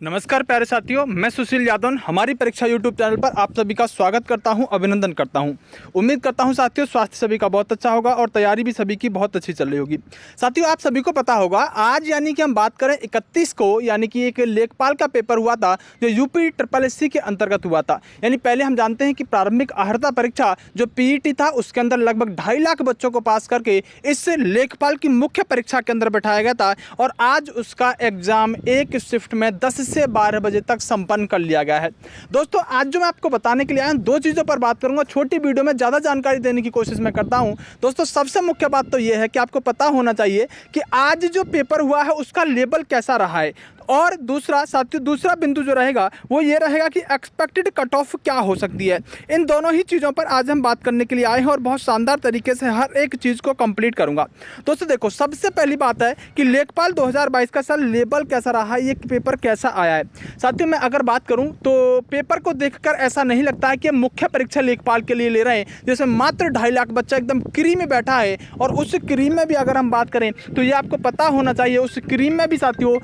नमस्कार प्यारे साथियों, मैं सुशील यादव हमारी परीक्षा यूट्यूब चैनल पर आप सभी का स्वागत करता हूं, अभिनंदन करता हूं। उम्मीद करता हूं साथियों स्वास्थ्य सभी का बहुत अच्छा होगा और तैयारी भी सभी की बहुत अच्छी चल रही होगी। साथियों आप सभी को पता होगा आज यानी कि हम बात करें 31 को यानी कि एक लेखपाल का पेपर हुआ था जो यूपी SSC के अंतर्गत हुआ था। यानी पहले हम जानते हैं कि प्रारंभिक अर्हता परीक्षा जो PET था उसके अंदर लगभग 2.5 लाख बच्चों को पास करके इस लेखपाल की मुख्य परीक्षा के अंदर बैठाया गया था और आज उसका एग्जाम एक शिफ्ट में 10 से 12 बजे तक संपन्न कर लिया गया है। दोस्तों आज जो मैं आपको बताने के लिए आया हूं, दो चीज़ों पर बात करूंगा। छोटी वीडियो में ज़्यादा जानकारी देने की कोशिश मैं करता हूं। दोस्तों सबसे मुख्य बात तो यह है कि आपको पता होना चाहिए कि आज जो पेपर हुआ है उसका लेवल कैसा रहा है और दूसरा साथियों दूसरा बिंदु जो रहेगा वो ये रहेगा कि एक्सपेक्टेड कट ऑफ क्या हो सकती है। इन दोनों ही चीज़ों पर आज हम बात करने के लिए आए हैं और बहुत शानदार तरीके से हर एक चीज़ को कंप्लीट करूंगा। दोस्तों देखो सबसे पहली बात है कि लेखपाल 2022 का साल लेवल कैसा रहा है, ये पेपर कैसा आया है। साथियों मैं अगर बात करूं तो पेपर को देखकर ऐसा नहीं लगता है कि मुख्य परीक्षा लेखपाल के लिए ले रहे हैं, जैसे मात्र 2.5 लाख बच्चा एकदम क्री में बैठा है। और उस क्री में भी अगर हम बात करें तो ये आपको पता होना चाहिए उस क्री में भी साथियों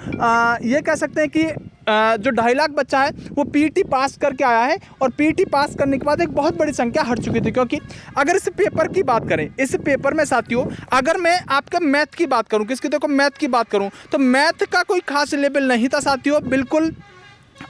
ये कह सकते हैं कि जो 2.5 लाख बच्चा है वो PET पास करके आया है और PET पास करने के बाद एक बहुत बड़ी संख्या हट चुकी थी। क्योंकि अगर इस पेपर की बात करें, इस पेपर में साथियों अगर मैं आपके मैथ की बात करूं, किसकी देखो मैथ की बात करूं तो मैथ का कोई खास लेवल नहीं था साथियों। बिल्कुल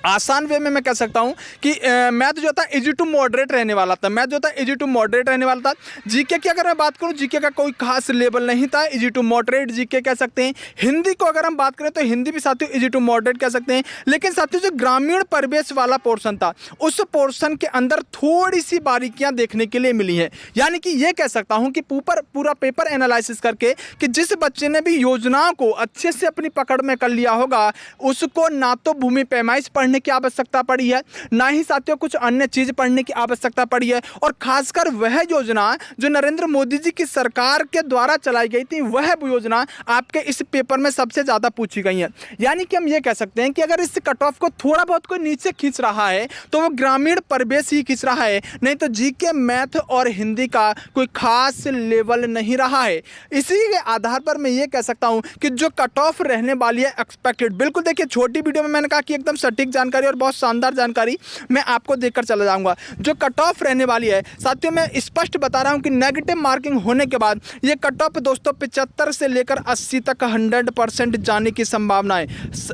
आसान वे में मैं कह सकता हूं कि मैथ जो था इजी टू मॉडरेट रहने वाला था। मैथ जो था इजी टू मॉडरेट रहने वाला था। जीके की अगर मैं बात करूं, जीके का कोई खास लेवल नहीं था, इजी टू मॉडरेट जीके कह सकते हैं। हिंदी को अगर हम बात करें तो हिंदी भी साथियों इजी टू मॉडरेट कह सकते हैं। लेकिन साथियों जो ग्रामीण परिवेश वाला पोर्शन था उस पोर्शन के अंदर थोड़ी सी बारीकियां देखने के लिए मिली हैं। यानी कि ये कह सकता हूं कि पूरा पेपर एनालिसिस करके कि जिस बच्चे ने भी योजनाओं को अच्छे से अपनी पकड़ में कर लिया होगा उसको ना तो भूमि पैमाइश पढ़ने की आवश्यकता पड़ी है, ना ही साथियों कुछ अन्य चीज पढ़ने की आवश्यकता पड़ी है। और खासकर वह योजना जो नरेंद्र मोदी जी की सरकार के द्वारा चलाई गई थी वह योजना आपके इस पेपर में सबसे ज्यादा पूछी गई है। यानी कि हम ये कह सकते हैं कि अगर इस कट ऑफ को थोड़ा बहुत कोई नीचे खींच रहा है तो वो ग्रामीण परिवेश ही खींच रहा है, नहीं तो जीके मैथ और हिंदी का कोई खास लेवल नहीं रहा है। इसी के आधार पर मैं ये कह सकता हूं कि जो कट ऑफ रहने वाली है एक्सपेक्टेड, बिल्कुल देखिए छोटी वीडियो में मैंने कहा कि एकदम सटीक जानकारी और बहुत शानदार जानकारी मैं आपको देकर चला जाऊंगा। जो कट ऑफ रहने वाली है साथियों मैं स्पष्ट बता रहा हूं कि नेगेटिव मार्किंग होने के बाद ये कट ऑफ दोस्तों 75 से लेकर 80 तक 100% जाने की संभावना है।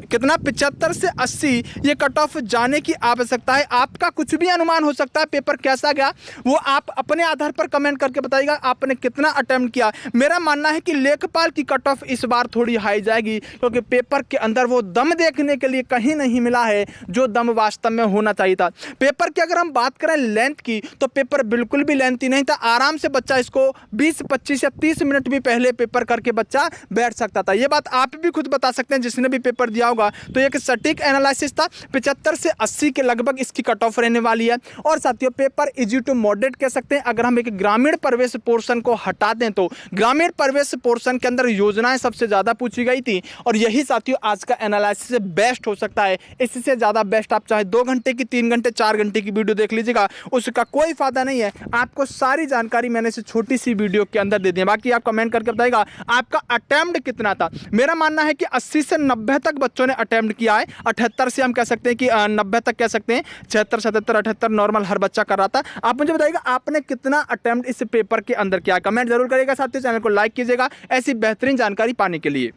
कितना 75 से 80 ये कट ऑफ जाने की आवश्यकता है। आपका कुछ भी अनुमान हो सकता है, पेपर कैसा गया वो आप अपने आधार पर कमेंट करके बताइएगा आपने कितना अटेम्प्ट किया। मेरा मानना है कि लेखपाल की कट ऑफ इस बार थोड़ी हाई जाएगी क्योंकि पेपर के अंदर वो दम देखने के लिए कहीं नहीं मिला है जो दम वास्तव में होना चाहिए था। पेपर की अगर हम बात करें लेंथ की तो पेपर बिल्कुल भी लेंथी नहीं था। आराम से बच्चा इसको 20, 25 या 30 मिनट भी पहले पेपर करके बच्चा बैठ सकता था। ये बात आप भी खुद बता सकते हैं जिसने भी पेपर दिया होगा। तो एक सटीक एनालिसिस था। 75 से 80 के लगभग इसकी कट ऑफ रहने वाली है। और साथियों पेपर इजी टू मॉडरेट कह सकते हैं। अगर हम एक ग्रामीण परिवेश पोर्शन को हटा दें तो ग्रामीण परिवेश पोर्शन के अंदर योजनाएं सबसे ज्यादा पूछी गई थी और यही साथियों आज का एनालिसिस बेस्ट हो सकता है। इससे ज्यादा बेस्ट आप चाहे 2 घंटे की, 3 घंटे, 4 घंटे की वीडियो देख लीजिएगा, उसका कोई फायदा नहीं है। आपको सारी जानकारी मैंने इस छोटी सी वीडियो के अंदर दे दी है। बाकी आप कमेंट करके बताइएगा आपका अटेम्प्ट कितना था। मेरा मानना है कि 80 से 90 तक बच्चों ने अटेम्प्ट किया है। 78 से हम कह सकते हैं कि 90 तक कह सकते हैं। 76, 77, 78 नॉर्मल हर बच्चा कर रहा था। आप मुझे बताइएगा आपने कितना अटेम्प्ट इस पेपर के अंदर किया। कमेंट जरूर करिएगा। साथियों चैनल को लाइक कीजिएगा ऐसी बेहतरीन जानकारी पाने के लिए।